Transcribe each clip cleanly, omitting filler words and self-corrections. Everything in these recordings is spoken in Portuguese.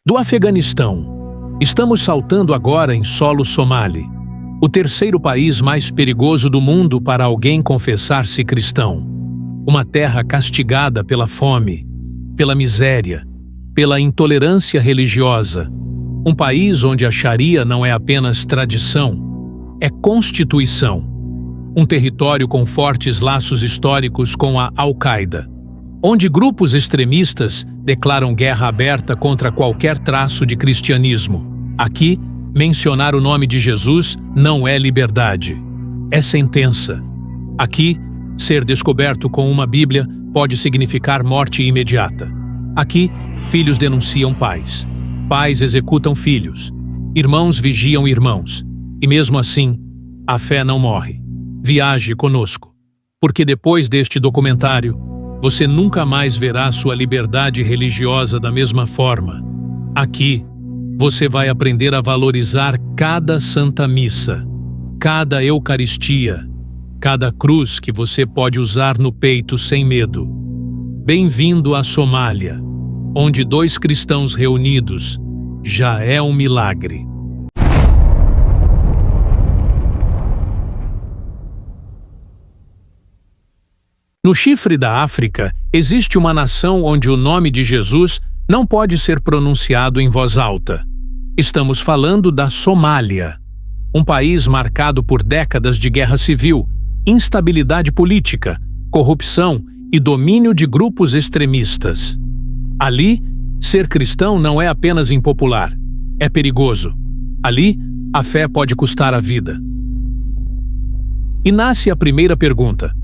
Do Afeganistão, estamos saltando agora em solo somali, o terceiro país mais perigoso do mundo para alguém confessar-se cristão. Uma terra castigada pela fome, pela miséria, pela intolerância religiosa. Um país onde a Sharia não é apenas tradição, é constituição. Um território com fortes laços históricos com a Al-Qaeda, onde grupos extremistas declaram guerra aberta contra qualquer traço de cristianismo. Aqui, mencionar o nome de Jesus não é liberdade, é sentença. Aqui, ser descoberto com uma Bíblia pode significar morte imediata. Aqui, filhos denunciam pais, pais executam filhos, irmãos vigiam irmãos. E mesmo assim, a fé não morre. Viaje conosco, porque depois deste documentário, você nunca mais verá sua liberdade religiosa da mesma forma. Aqui, você vai aprender a valorizar cada Santa Missa, cada Eucaristia, cada cruz que você pode usar no peito sem medo. Bem-vindo à Somália, onde dois cristãos reunidos já é um milagre. No chifre da África, existe uma nação onde o nome de Jesus não pode ser pronunciado em voz alta. Estamos falando da Somália, um país marcado por décadas de guerra civil, instabilidade política, corrupção e domínio de grupos extremistas. Ali, ser cristão não é apenas impopular, é perigoso. Ali, a fé pode custar a vida. E nasce a primeira pergunta: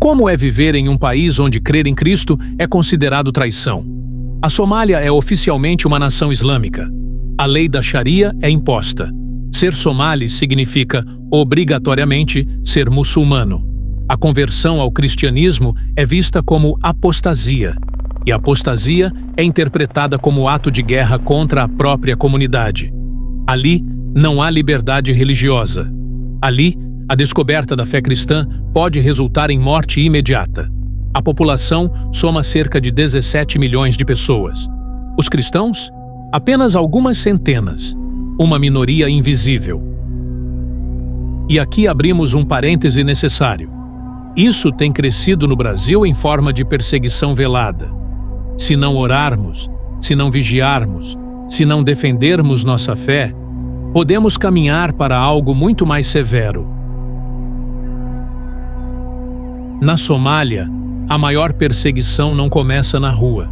como é viver em um país onde crer em Cristo é considerado traição? A Somália é oficialmente uma nação islâmica. A lei da Sharia é imposta. Ser somali significa, obrigatoriamente, ser muçulmano. A conversão ao cristianismo é vista como apostasia, e a apostasia é interpretada como ato de guerra contra a própria comunidade. Ali, não há liberdade religiosa. Ali, a descoberta da fé cristã pode resultar em morte imediata. A população soma cerca de 17 milhões de pessoas. Os cristãos? Apenas algumas centenas. Uma minoria invisível. E aqui abrimos um parêntese necessário. Isso tem crescido no Brasil em forma de perseguição velada. Se não orarmos, se não vigiarmos, se não defendermos nossa fé, podemos caminhar para algo muito mais severo. Na Somália, a maior perseguição não começa na rua.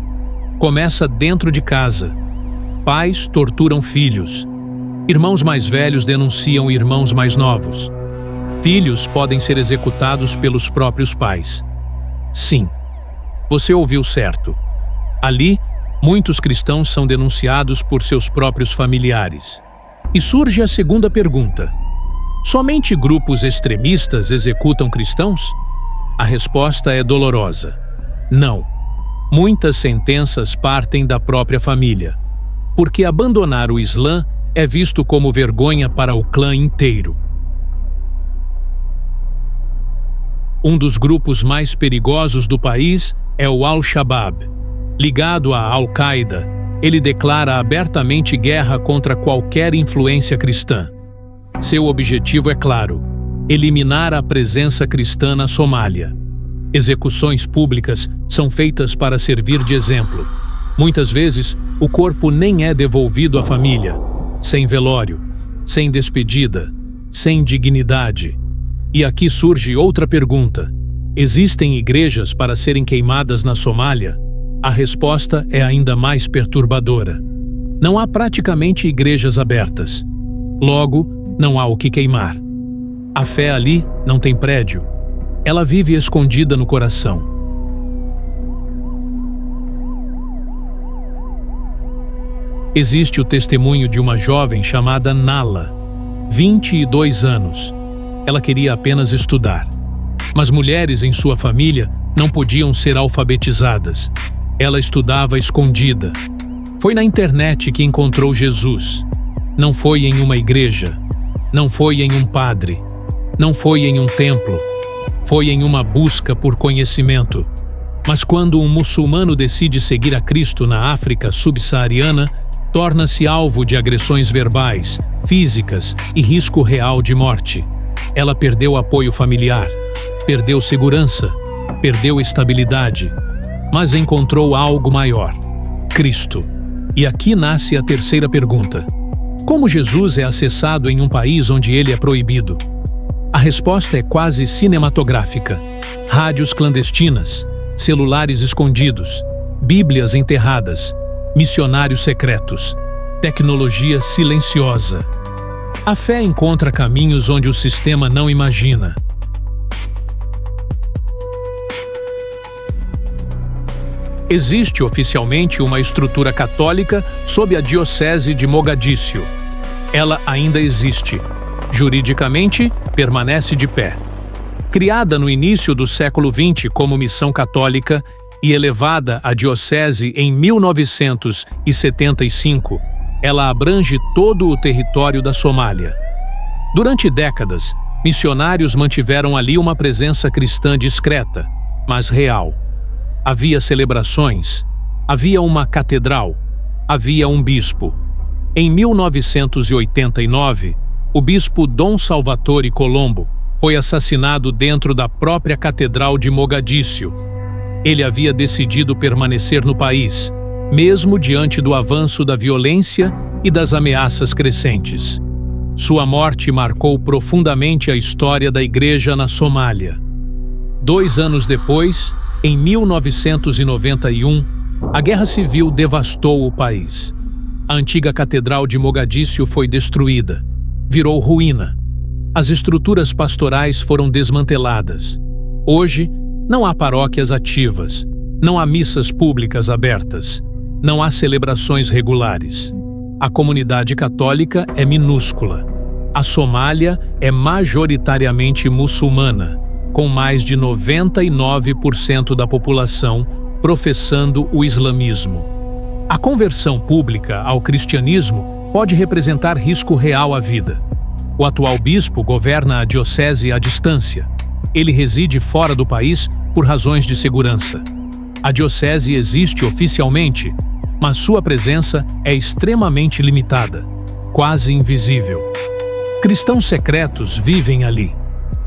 Começa dentro de casa. Pais torturam filhos. Irmãos mais velhos denunciam irmãos mais novos. Filhos podem ser executados pelos próprios pais. Sim, você ouviu certo. Ali, muitos cristãos são denunciados por seus próprios familiares. E surge a segunda pergunta: somente grupos extremistas executam cristãos? A resposta é dolorosa. Não. Muitas sentenças partem da própria família, porque abandonar o Islã é visto como vergonha para o clã inteiro. Um dos grupos mais perigosos do país é o Al-Shabaab. Ligado à Al-Qaeda, ele declara abertamente guerra contra qualquer influência cristã. Seu objetivo é claro: eliminar a presença cristã na Somália. Execuções públicas são feitas para servir de exemplo. Muitas vezes, o corpo nem é devolvido à família, sem velório, sem despedida, sem dignidade. E aqui surge outra pergunta: existem igrejas para serem queimadas na Somália? A resposta é ainda mais perturbadora. Não há praticamente igrejas abertas. Logo, não há o que queimar. A fé ali não tem prédio. Ela vive escondida no coração. Existe o testemunho de uma jovem chamada Nala, 22 anos. Ela queria apenas estudar. Mas mulheres em sua família não podiam ser alfabetizadas. Ela estudava escondida. Foi na internet que encontrou Jesus. Não foi em uma igreja. Não foi em um padre. Não foi em um templo. Foi em uma busca por conhecimento. Mas quando um muçulmano decide seguir a Cristo na África subsaariana, Torna-se alvo de agressões verbais, físicas e risco real de morte. Ela perdeu apoio familiar, perdeu segurança, perdeu estabilidade, mas encontrou algo maior: Cristo. E aqui nasce a terceira pergunta: como Jesus é acessado em um país onde ele é proibido? A resposta é quase cinematográfica: rádios clandestinas, celulares escondidos, Bíblias enterradas, missionários secretos, tecnologia silenciosa. A fé encontra caminhos onde o sistema não imagina. Existe oficialmente uma estrutura católica sob a Diocese de Mogadíscio. Ela ainda existe. Juridicamente, permanece de pé. Criada no início do século XX como missão católica e elevada à diocese em 1975, ela abrange todo o território da Somália. Durante décadas, missionários mantiveram ali uma presença cristã discreta, mas real. Havia celebrações, havia uma catedral, havia um bispo. Em 1989, o bispo Dom Salvatore Colombo foi assassinado dentro da própria Catedral de Mogadíscio. Ele havia decidido permanecer no país, mesmo diante do avanço da violência e das ameaças crescentes. Sua morte marcou profundamente a história da Igreja na Somália. 2 anos depois, em 1991, a Guerra Civil devastou o país. A antiga Catedral de Mogadíscio foi destruída, virou ruína. As estruturas pastorais foram desmanteladas. Hoje, não há paróquias ativas, não há missas públicas abertas, não há celebrações regulares. A comunidade católica é minúscula. A Somália é majoritariamente muçulmana, com mais de 99% da população professando o islamismo. A conversão pública ao cristianismo pode representar risco real à vida. O atual bispo governa a diocese à distância. Ele reside fora do país por razões de segurança. A diocese existe oficialmente, mas sua presença é extremamente limitada, quase invisível. Cristãos secretos vivem ali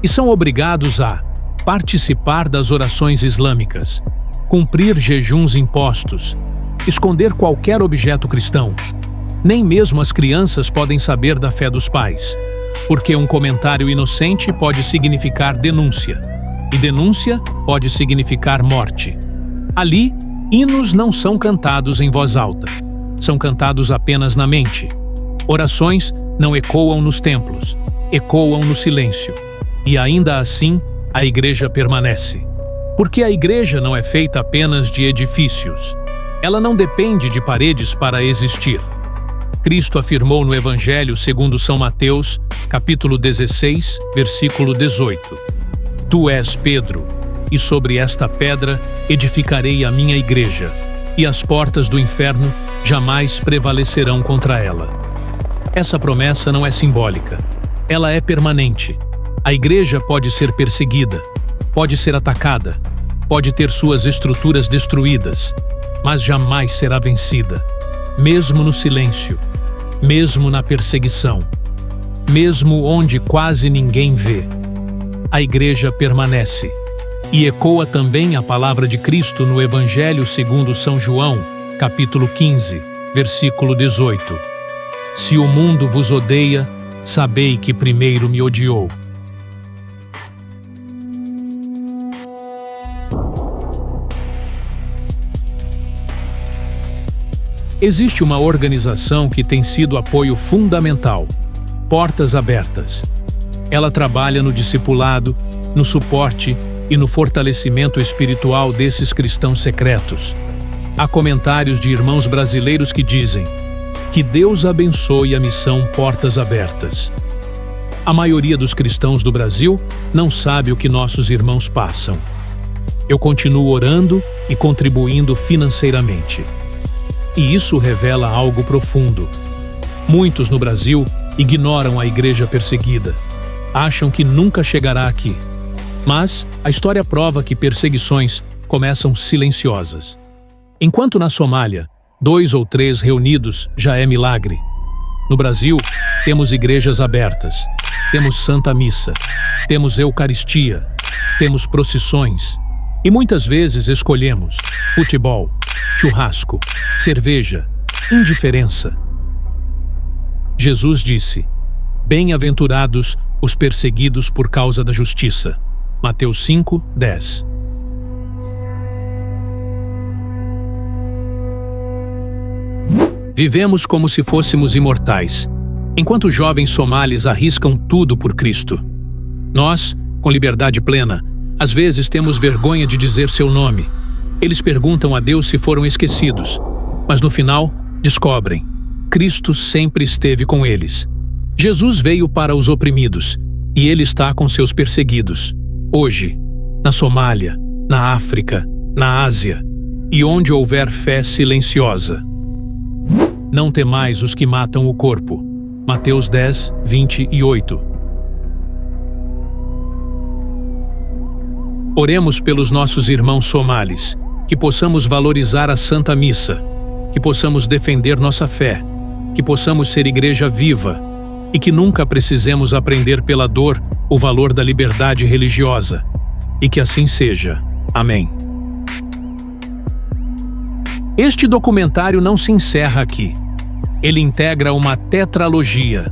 e são obrigados a participar das orações islâmicas, cumprir jejuns impostos, esconder qualquer objeto cristão. Nem mesmo as crianças podem saber da fé dos pais, porque um comentário inocente pode significar denúncia, e denúncia pode significar morte. Ali, hinos não são cantados em voz alta, são cantados apenas na mente. Orações não ecoam nos templos, ecoam no silêncio. E ainda assim, a igreja permanece. Porque a igreja não é feita apenas de edifícios. Ela não depende de paredes para existir. Cristo afirmou no Evangelho segundo São Mateus, capítulo 16, versículo 18: Tu és Pedro, e sobre esta pedra edificarei a minha igreja, e as portas do inferno jamais prevalecerão contra ela. Essa promessa não é simbólica, ela é permanente. A igreja pode ser perseguida, pode ser atacada, pode ter suas estruturas destruídas, mas jamais será vencida, mesmo no silêncio, mesmo na perseguição, mesmo onde quase ninguém vê. A igreja permanece. E ecoa também a palavra de Cristo no Evangelho segundo São João, capítulo 15, versículo 18. Se o mundo vos odeia, sabei que primeiro me odiou. Existe uma organização que tem sido apoio fundamental: Portas Abertas. Ela trabalha no discipulado, no suporte e no fortalecimento espiritual desses cristãos secretos. Há comentários de irmãos brasileiros que dizem: que Deus abençoe a missão Portas Abertas. A maioria dos cristãos do Brasil não sabe o que nossos irmãos passam. Eu continuo orando e contribuindo financeiramente. E isso revela algo profundo. Muitos no Brasil ignoram a igreja perseguida. Acham que nunca chegará aqui. Mas a história prova que perseguições começam silenciosas. Enquanto na Somália, 2 ou 3 reunidos já é milagre. No Brasil, temos igrejas abertas, temos Santa Missa, temos Eucaristia, temos procissões e muitas vezes escolhemos futebol, churrasco, cerveja, indiferença. Jesus disse: "Bem-aventurados os perseguidos por causa da justiça." Mateus 5:10. Vivemos como se fôssemos imortais, enquanto jovens somalis arriscam tudo por Cristo. Nós, com liberdade plena, às vezes temos vergonha de dizer seu nome. Eles perguntam a Deus se foram esquecidos, mas no final descobrem: Cristo sempre esteve com eles. Jesus veio para os oprimidos, e Ele está com seus perseguidos. Hoje, na Somália, na África, na Ásia, e onde houver fé silenciosa. Não temais os que matam o corpo. Mateus 10:28. Oremos pelos nossos irmãos somalis, que possamos valorizar a Santa Missa, que possamos defender nossa fé, que possamos ser igreja viva e que nunca precisemos aprender pela dor o valor da liberdade religiosa. E que assim seja. Amém. Este documentário não se encerra aqui. Ele integra uma tetralogia,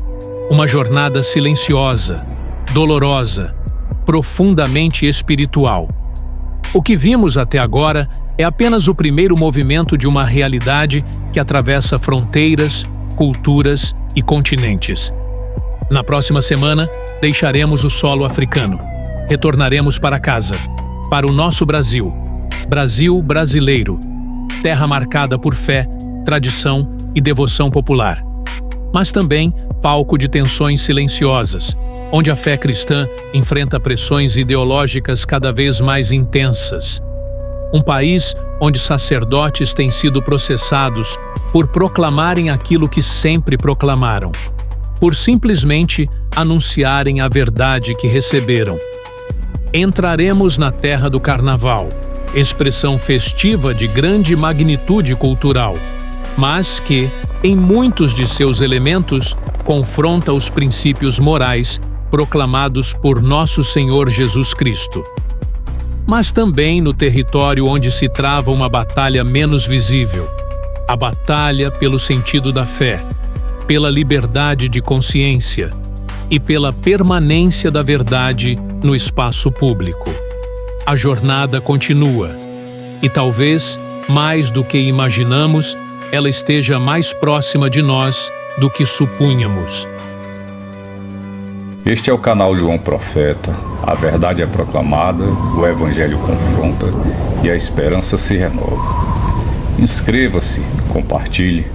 uma jornada silenciosa, dolorosa, profundamente espiritual. O que vimos até agora é apenas o primeiro movimento de uma realidade que atravessa fronteiras, culturas e continentes. Na próxima semana, deixaremos o solo africano. Retornaremos para casa, para o nosso Brasil, Brasil brasileiro, terra marcada por fé, tradição e devoção popular, mas também palco de tensões silenciosas, onde a fé cristã enfrenta pressões ideológicas cada vez mais intensas. Um país onde sacerdotes têm sido processados por proclamarem aquilo que sempre proclamaram, por simplesmente anunciarem a verdade que receberam. Entraremos na terra do carnaval, expressão festiva de grande magnitude cultural, mas que, em muitos de seus elementos, confronta os princípios morais proclamados por nosso Senhor Jesus Cristo. Mas também no território onde se trava uma batalha menos visível, a batalha pelo sentido da fé, pela liberdade de consciência e pela permanência da verdade no espaço público. A jornada continua, e talvez, mais do que imaginamos, ela esteja mais próxima de nós do que supunhamos. Este é o canal João Profeta. A verdade é proclamada, o Evangelho confronta e a esperança se renova. Inscreva-se, compartilhe,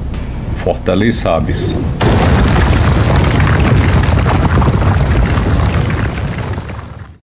fortaleça a missão.